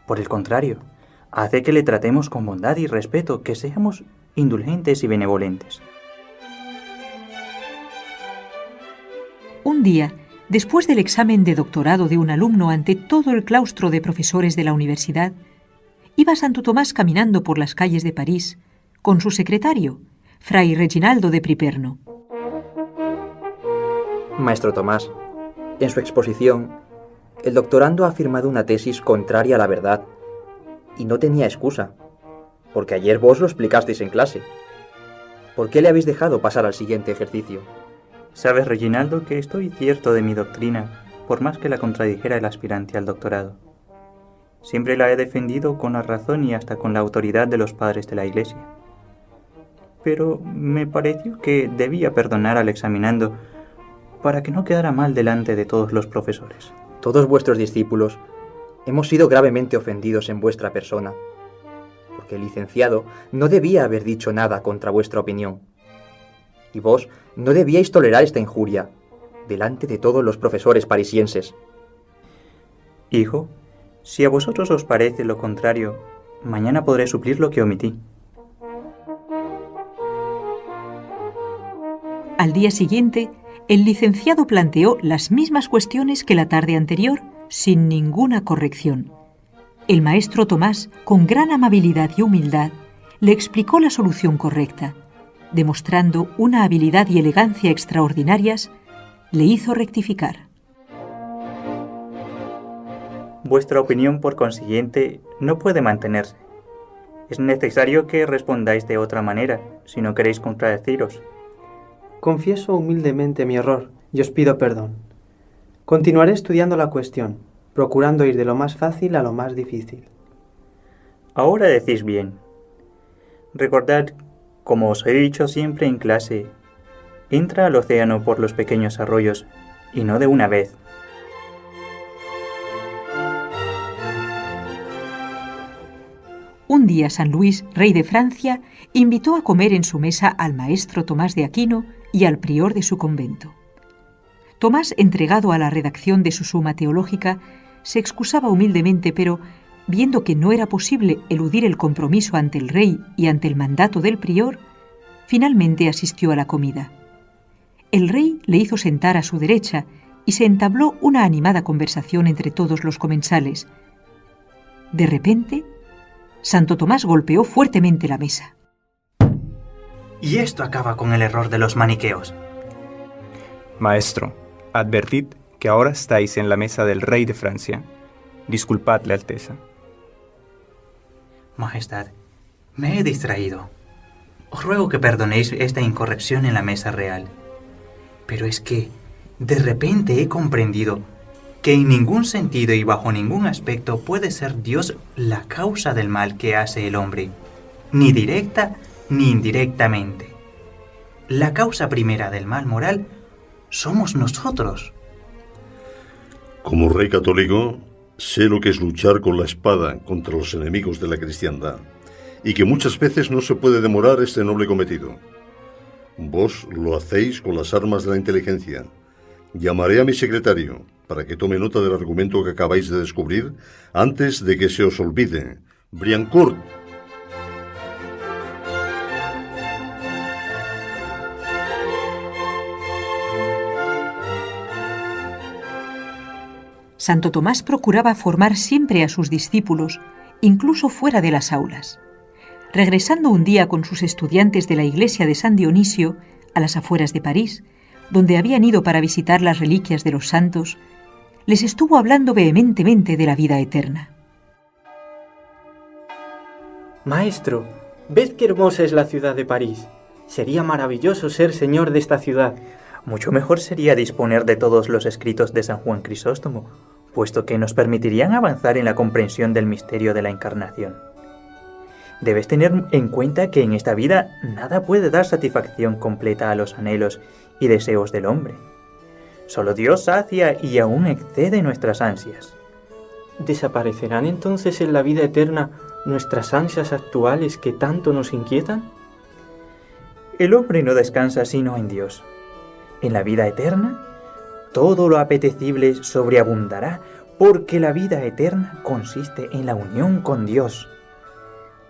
[SPEAKER 9] Por el contrario, hace que le tratemos con bondad y respeto, que seamos indulgentes y benevolentes.
[SPEAKER 2] Un día, después del examen de doctorado de un alumno ante todo el claustro de profesores de la universidad, iba Santo Tomás caminando por las calles de París con su secretario, Fray Reginaldo de Piperno.
[SPEAKER 14] Maestro Tomás, en su exposición, el doctorando ha afirmado una tesis contraria a la verdad y no tenía excusa, porque ayer vos lo explicasteis en clase. ¿Por qué le habéis dejado pasar al siguiente ejercicio?
[SPEAKER 9] Sabes, Reginaldo, que estoy cierto de mi doctrina, por más que la contradijera el aspirante al doctorado. Siempre la he defendido con la razón y hasta con la autoridad de los padres de la Iglesia. Pero me pareció que debía perdonar al examinando para que no quedara mal delante de todos los profesores.
[SPEAKER 14] Todos vuestros discípulos hemos sido gravemente ofendidos en vuestra persona, porque el licenciado no debía haber dicho nada contra vuestra opinión. Y vos no debíais tolerar esta injuria delante de todos los profesores parisienses.
[SPEAKER 9] Hijo, si a vosotros os parece lo contrario, mañana podré suplir lo que omití.
[SPEAKER 2] Al día siguiente, el licenciado planteó las mismas cuestiones que la tarde anterior, sin ninguna corrección. El maestro Tomás, con gran amabilidad y humildad, le explicó la solución correcta, demostrando una habilidad y elegancia extraordinarias, le hizo rectificar.
[SPEAKER 9] Vuestra opinión, por consiguiente, no puede mantenerse. Es necesario que respondáis de otra manera, si no queréis contradeciros.
[SPEAKER 11] Confieso humildemente mi error y os pido perdón. Continuaré estudiando la cuestión, procurando ir de lo más fácil a lo más difícil.
[SPEAKER 9] Ahora decís bien. Recordad, como os he dicho siempre en clase, entra al océano por los pequeños arroyos, y no de una vez.
[SPEAKER 2] Un día San Luis, rey de Francia, invitó a comer en su mesa al maestro Tomás de Aquino y al prior de su convento. Tomás, entregado a la redacción de su Suma Teológica, se excusaba humildemente, pero, viendo que no era posible eludir el compromiso ante el rey y ante el mandato del prior, finalmente asistió a la comida. El rey le hizo sentar a su derecha y se entabló una animada conversación entre todos los comensales. De repente, Santo Tomás golpeó fuertemente la mesa.
[SPEAKER 9] Y esto acaba con el error de los maniqueos.
[SPEAKER 15] Maestro, advertid que ahora estáis en la mesa del rey de Francia. Disculpadle, Alteza.
[SPEAKER 9] Majestad, me he distraído. Os ruego que perdonéis esta incorrección en la mesa real. Pero es que, de repente he comprendido que en ningún sentido y bajo ningún aspecto puede ser Dios la causa del mal que hace el hombre, ni directa ni indirectamente. La causa primera del mal moral somos nosotros.
[SPEAKER 12] Como rey católico, sé lo que es luchar con la espada contra los enemigos de la cristiandad, y que muchas veces no se puede demorar este noble cometido. Vos lo hacéis con las armas de la inteligencia. Llamaré a mi secretario para que tome nota del argumento que acabáis de descubrir antes de que se os olvide. Briancourt.
[SPEAKER 2] Santo Tomás procuraba formar siempre a sus discípulos, incluso fuera de las aulas. Regresando un día con sus estudiantes de la iglesia de San Dionisio, a las afueras de París, donde habían ido para visitar las reliquias de los santos, les estuvo hablando vehementemente de la vida eterna.
[SPEAKER 1] Maestro, ved qué hermosa es la ciudad de París. Sería maravilloso ser señor de esta ciudad.
[SPEAKER 9] Mucho mejor sería disponer de todos los escritos de San Juan Crisóstomo, puesto que nos permitirían avanzar en la comprensión del misterio de la Encarnación. Debes tener en cuenta que en esta vida nada puede dar satisfacción completa a los anhelos y deseos del hombre. Solo Dios sacia y aún excede nuestras ansias.
[SPEAKER 1] ¿Desaparecerán entonces en la vida eterna nuestras ansias actuales que tanto nos inquietan?
[SPEAKER 9] El hombre no descansa sino en Dios. En la vida eterna, todo lo apetecible sobreabundará, porque la vida eterna consiste en la unión con Dios.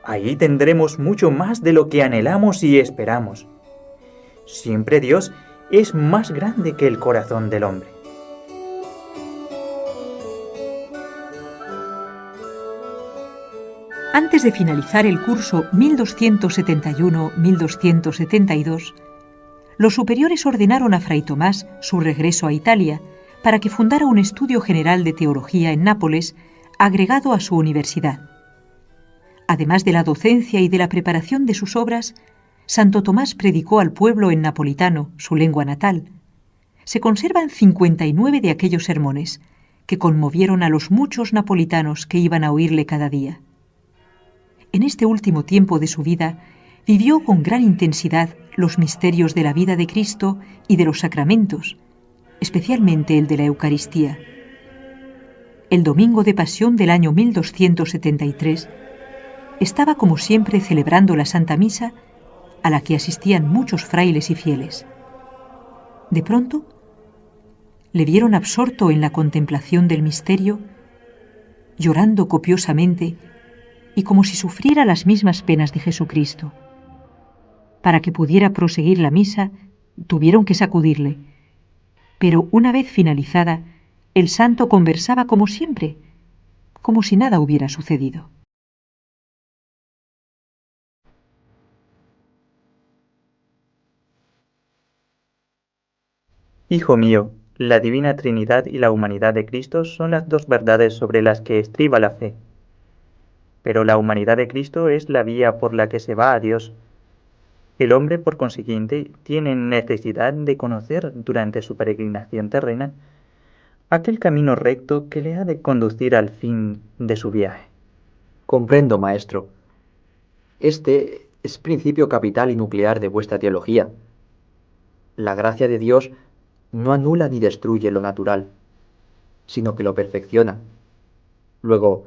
[SPEAKER 9] Ahí tendremos mucho más de lo que anhelamos y esperamos. Siempre Dios es más grande que el corazón del hombre.
[SPEAKER 2] Antes de finalizar el curso 1271-1272, los superiores ordenaron a Fray Tomás su regreso a Italia para que fundara un estudio general de teología en Nápoles, agregado a su universidad. Además de la docencia y de la preparación de sus obras, Santo Tomás predicó al pueblo en napolitano, su lengua natal. Se conservan 59 de aquellos sermones, que conmovieron a los muchos napolitanos que iban a oírle cada día. En este último tiempo de su vida, vivió con gran intensidad los misterios de la vida de Cristo y de los sacramentos, especialmente el de la Eucaristía. El domingo de Pasión del año 1273, estaba como siempre celebrando la Santa Misa, a la que asistían muchos frailes y fieles. De pronto, le vieron absorto en la contemplación del misterio, llorando copiosamente y como si sufriera las mismas penas de Jesucristo. Para que pudiera proseguir la misa, tuvieron que sacudirle, pero una vez finalizada, el santo conversaba como siempre, como si nada hubiera sucedido.
[SPEAKER 9] Hijo mío, la divina Trinidad y la humanidad de Cristo son las dos verdades sobre las que estriba la fe. Pero la humanidad de Cristo es la vía por la que se va a Dios. El hombre, por consiguiente, tiene necesidad de conocer durante su peregrinación terrena aquel camino recto que le ha de conducir al fin de su viaje.
[SPEAKER 14] Comprendo, maestro. Este es principio capital y nuclear de vuestra teología. La gracia de Dios no anula ni destruye lo natural, sino que lo perfecciona. Luego,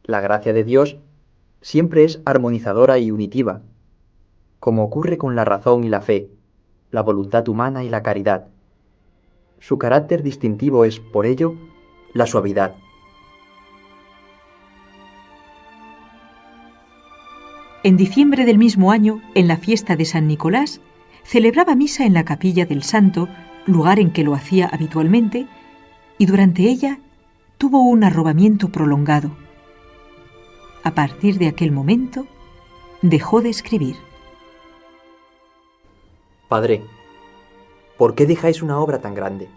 [SPEAKER 14] la gracia de Dios siempre es armonizadora y unitiva, como ocurre con la razón y la fe, la voluntad humana y la caridad. Su carácter distintivo es, por ello, la suavidad.
[SPEAKER 2] En diciembre del mismo año, en la fiesta de San Nicolás, celebraba misa en la capilla del Santo, lugar en que lo hacía habitualmente, y durante ella tuvo un arrobamiento prolongado. A partir de aquel momento, dejó de escribir.
[SPEAKER 14] Padre, ¿por qué dejáis una obra tan grande?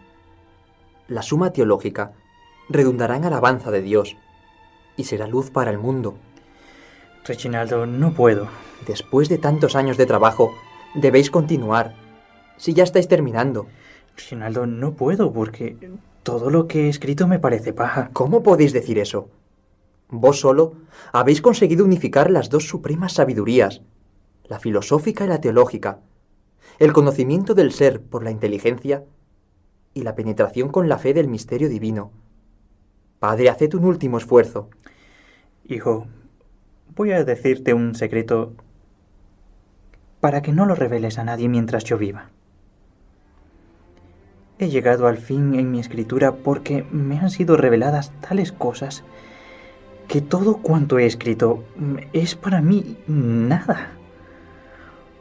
[SPEAKER 14] La Suma Teológica redundará en alabanza de Dios y será luz para el mundo.
[SPEAKER 9] Reginaldo, no puedo.
[SPEAKER 14] Después de tantos años de trabajo, debéis continuar, si ya estáis terminando.
[SPEAKER 9] Reginaldo, no puedo porque todo lo que he escrito me parece paja.
[SPEAKER 14] ¿Cómo podéis decir eso? Vos solo habéis conseguido unificar las dos supremas sabidurías, la filosófica y la teológica, el conocimiento del ser por la inteligencia y la penetración con la fe del misterio divino. Padre, haced un último esfuerzo.
[SPEAKER 9] Hijo, voy a decirte un secreto para que no lo reveles a nadie mientras yo viva. He llegado al fin en mi escritura porque me han sido reveladas tales cosas que todo cuanto he escrito es para mí nada.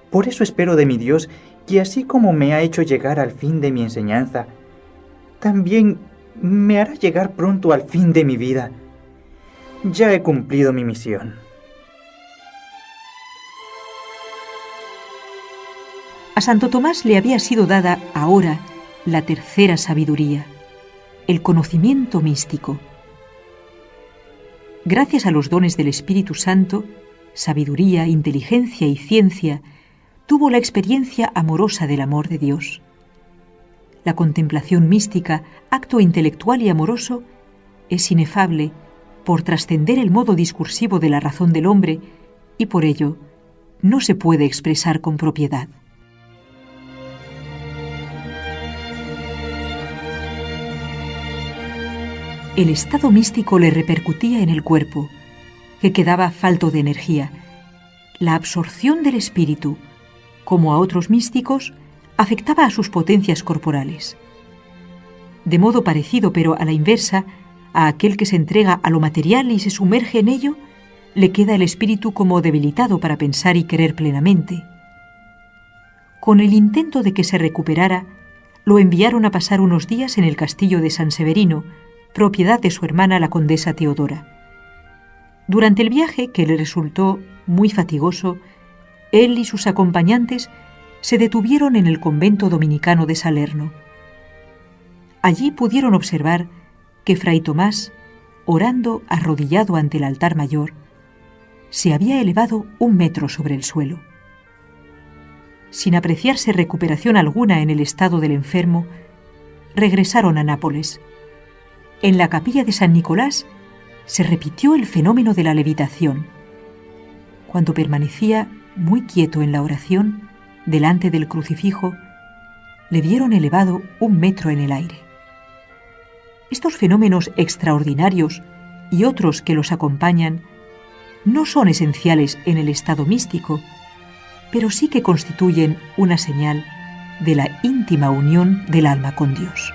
[SPEAKER 9] Por eso espero de mi Dios que así como me ha hecho llegar al fin de mi enseñanza, también me hará llegar pronto al fin de mi vida. Ya he cumplido mi misión.
[SPEAKER 2] A Santo Tomás le había sido dada ahora la tercera sabiduría, el conocimiento místico. Gracias a los dones del Espíritu Santo, sabiduría, inteligencia y ciencia, tuvo la experiencia amorosa del amor de Dios. La contemplación mística, acto intelectual y amoroso, es inefable por trascender el modo discursivo de la razón del hombre y por ello no se puede expresar con propiedad. El estado místico le repercutía en el cuerpo, que quedaba falto de energía. La absorción del espíritu, como a otros místicos, afectaba a sus potencias corporales. De modo parecido, pero a la inversa, a aquel que se entrega a lo material y se sumerge en ello, le queda el espíritu como debilitado para pensar y querer plenamente. Con el intento de que se recuperara, lo enviaron a pasar unos días en el castillo de San Severino, propiedad de su hermana la condesa Teodora. Durante el viaje, que le resultó muy fatigoso, él y sus acompañantes se detuvieron en el convento dominicano de Salerno. Allí pudieron observar que Fray Tomás, orando arrodillado ante el altar mayor, se había elevado 1 metro sobre el suelo. Sin apreciarse recuperación alguna en el estado del enfermo, regresaron a Nápoles. En la capilla de San Nicolás se repitió el fenómeno de la levitación. Cuando permanecía muy quieto en la oración, delante del crucifijo, le vieron elevado 1 metro en el aire. Estos fenómenos extraordinarios y otros que los acompañan no son esenciales en el estado místico, pero sí que constituyen una señal de la íntima unión del alma con Dios.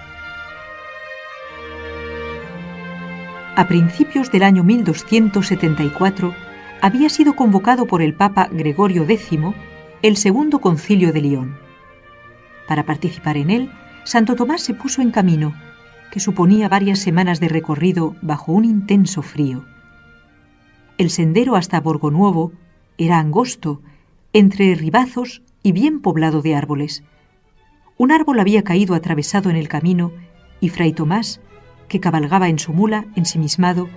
[SPEAKER 2] A principios del año 1274 había sido convocado por el Papa Gregorio X el Segundo Concilio de León. Para participar en él, Santo Tomás se puso en camino, que suponía varias semanas de recorrido bajo un intenso frío. El sendero hasta Borgonuovo era angosto, entre ribazos y bien poblado de árboles. Un árbol había caído atravesado en el camino y Fray Tomás, que cabalgaba en su mula, ensimismado,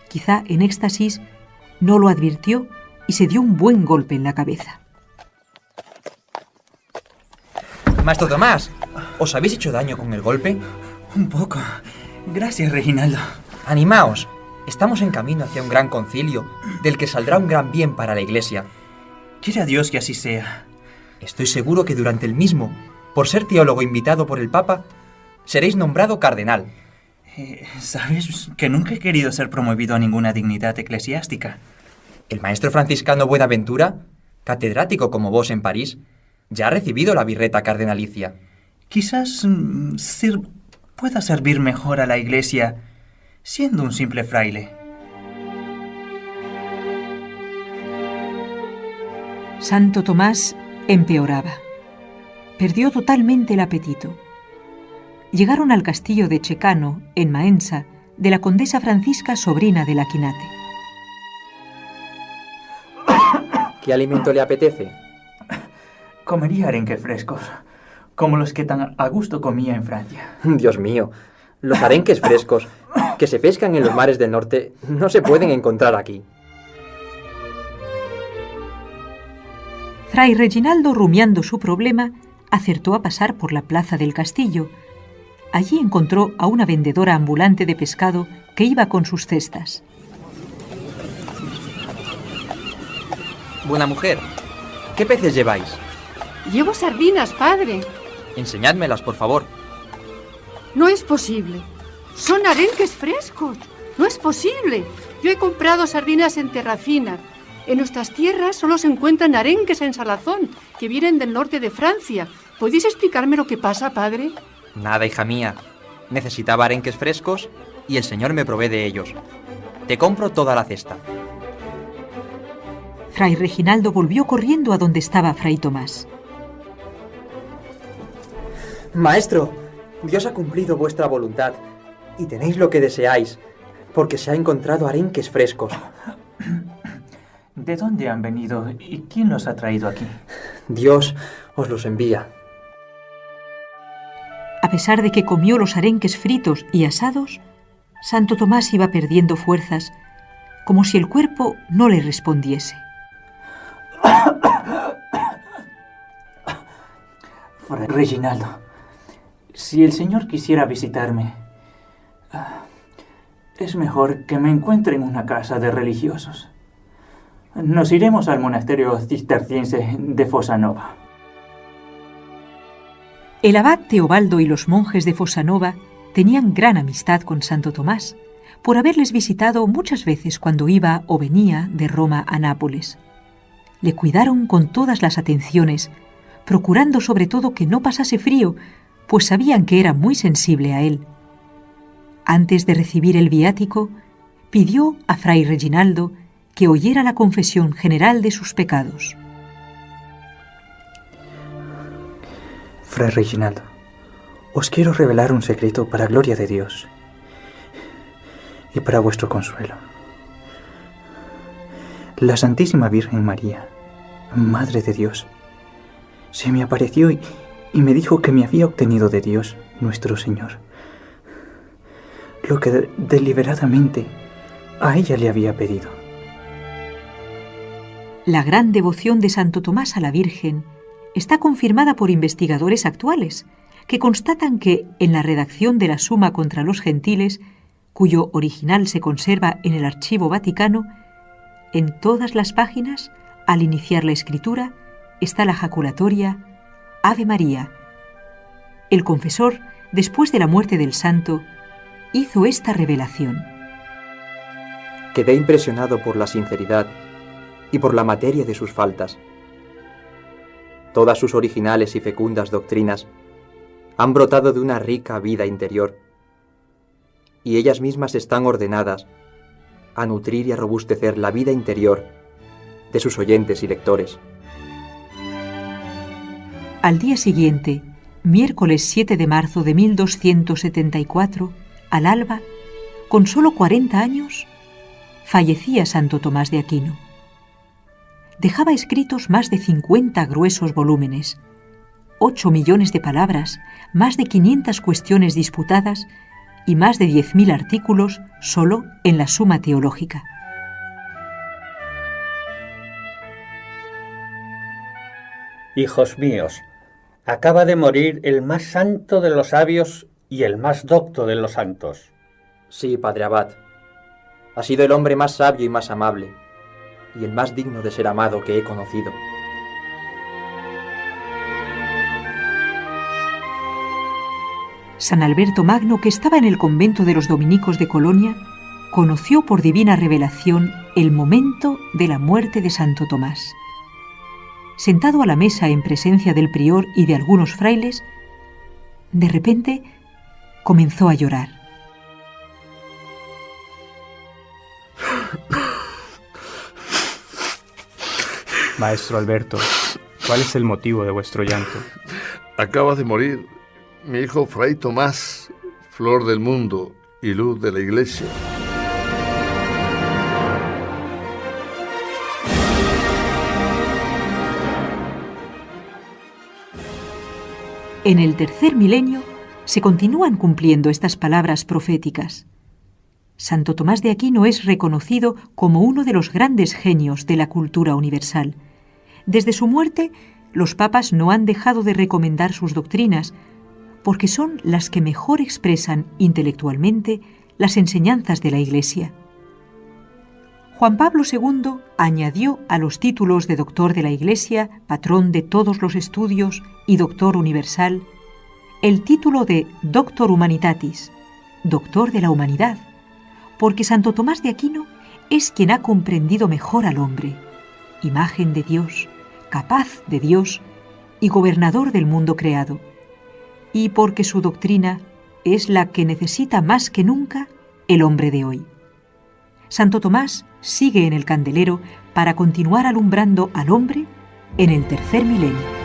[SPEAKER 2] quizá en éxtasis, no lo advirtió y se dio un buen golpe en la cabeza.
[SPEAKER 16] Maestro Tomás, ¿os habéis hecho daño con el golpe?
[SPEAKER 17] Un poco. Gracias, Reginaldo.
[SPEAKER 16] Animaos. Estamos en camino hacia un gran concilio, del que saldrá un gran bien para la Iglesia.
[SPEAKER 17] Quiera Dios que así sea.
[SPEAKER 16] Estoy seguro que durante el mismo, por ser teólogo invitado por el Papa, seréis nombrado cardenal.
[SPEAKER 17] Sabes que nunca he querido ser promovido a ninguna dignidad eclesiástica.
[SPEAKER 16] El maestro franciscano Buenaventura, catedrático como vos en París, ya ha recibido la birreta cardenalicia.
[SPEAKER 17] Quizás pueda servir mejor a la Iglesia siendo un simple fraile.
[SPEAKER 2] Santo Tomás empeoraba. Perdió totalmente el apetito. Llegaron al castillo de Checano, en Maensa, de la condesa Francisca, sobrina de Laquinate.
[SPEAKER 14] ¿Qué alimento le apetece?
[SPEAKER 17] Comería arenques frescos, como los que tan a gusto comía en Francia.
[SPEAKER 14] Dios mío, los arenques frescos que se pescan en los mares del norte no se pueden encontrar aquí.
[SPEAKER 2] Fray Reginaldo, rumiando su problema, acertó a pasar por la plaza del castillo. Allí encontró a una vendedora ambulante de pescado que iba con sus cestas.
[SPEAKER 14] Buena mujer, ¿qué peces lleváis?
[SPEAKER 5] Llevo sardinas, padre.
[SPEAKER 14] Enseñádmelas, por favor.
[SPEAKER 5] No es posible. Son arenques frescos. No es posible. Yo he comprado sardinas en Terrafina. En nuestras tierras solo se encuentran arenques en salazón, que vienen del norte de Francia. ¿Podéis explicarme lo que pasa, padre?
[SPEAKER 14] Nada, hija mía. Necesitaba arenques frescos y el Señor me provee de ellos. Te compro toda la cesta.
[SPEAKER 2] Fray Reginaldo volvió corriendo a donde estaba Fray Tomás.
[SPEAKER 14] Maestro, Dios ha cumplido vuestra voluntad y tenéis lo que deseáis, porque se ha encontrado arenques frescos.
[SPEAKER 17] ¿De dónde han venido y quién los ha traído aquí?
[SPEAKER 14] Dios os los envía.
[SPEAKER 2] A pesar de que comió los arenques fritos y asados, Santo Tomás iba perdiendo fuerzas, como si el cuerpo no le respondiese.
[SPEAKER 17] Fray Reginaldo, si el Señor quisiera visitarme, es mejor que me encuentre en una casa de religiosos. Nos iremos al monasterio cisterciense de Fossanova.
[SPEAKER 2] El abad Teobaldo y los monjes de Fossanova tenían gran amistad con Santo Tomás, por haberles visitado muchas veces cuando iba o venía de Roma a Nápoles. Le cuidaron con todas las atenciones, procurando sobre todo que no pasase frío, pues sabían que era muy sensible a él. Antes de recibir el viático, pidió a Fray Reginaldo que oyera la confesión general de sus pecados.
[SPEAKER 9] Fray Reginaldo, os quiero revelar un secreto para gloria de Dios y para vuestro consuelo. La Santísima Virgen María, Madre de Dios, se me apareció y me dijo que me había obtenido de Dios, nuestro Señor, lo que deliberadamente a ella le había pedido.
[SPEAKER 2] La gran devoción de Santo Tomás a la Virgen está confirmada por investigadores actuales, que constatan que en la redacción de la Suma contra los Gentiles, cuyo original se conserva en el Archivo Vaticano, en todas las páginas, al iniciar la escritura, está la jaculatoria Ave María. El confesor, después de la muerte del santo, hizo esta revelación.
[SPEAKER 14] Quedé impresionado por la sinceridad y por la materia de sus faltas. Todas sus originales y fecundas doctrinas han brotado de una rica vida interior, y ellas mismas están ordenadas a nutrir y a robustecer la vida interior de sus oyentes y lectores.
[SPEAKER 2] Al día siguiente, miércoles 7 de marzo de 1274, al alba, con solo 40 años, fallecía Santo Tomás de Aquino. Dejaba escritos más de 50 gruesos volúmenes, 8 millones de palabras, más de 500 cuestiones disputadas y más de 10.000 artículos solo en la Suma Teológica.
[SPEAKER 10] Hijos míos, acaba de morir el más santo de los sabios y el más docto de los santos.
[SPEAKER 14] Sí, padre abad. Ha sido el hombre más sabio y más amable, y el más digno de ser amado que he conocido.
[SPEAKER 2] San Alberto Magno, que estaba en el convento de los dominicos de Colonia, conoció por divina revelación el momento de la muerte de Santo Tomás. Sentado a la mesa en presencia del prior y de algunos frailes, de repente comenzó a llorar.
[SPEAKER 15] Maestro Alberto, ¿cuál es el motivo de vuestro llanto?
[SPEAKER 12] Acaba de morir mi hijo Fray Tomás, flor del mundo y luz de la Iglesia.
[SPEAKER 2] En el tercer milenio se continúan cumpliendo estas palabras proféticas. Santo Tomás de Aquino es reconocido como uno de los grandes genios de la cultura universal. Desde su muerte, los papas no han dejado de recomendar sus doctrinas, porque son las que mejor expresan intelectualmente las enseñanzas de la Iglesia. Juan Pablo II añadió a los títulos de doctor de la Iglesia, patrón de todos los estudios y doctor universal, el título de Doctor Humanitatis, doctor de la humanidad, porque Santo Tomás de Aquino es quien ha comprendido mejor al hombre, imagen de Dios, capaz de Dios y gobernador del mundo creado, y porque su doctrina es la que necesita más que nunca el hombre de hoy. Santo Tomás sigue en el candelero para continuar alumbrando al hombre en el tercer milenio.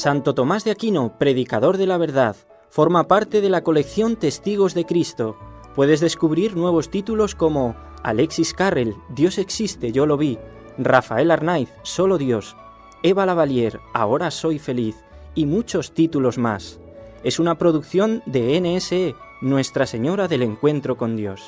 [SPEAKER 1] Santo Tomás de Aquino, predicador de la verdad, forma parte de la colección Testigos de Cristo. Puedes descubrir nuevos títulos como Alexis Carrel, Dios existe, yo lo vi, Rafael Arnaiz, Solo Dios, Eva Lavalier, Ahora soy feliz, y muchos títulos más. Es una producción de NSE, Nuestra Señora del Encuentro con Dios.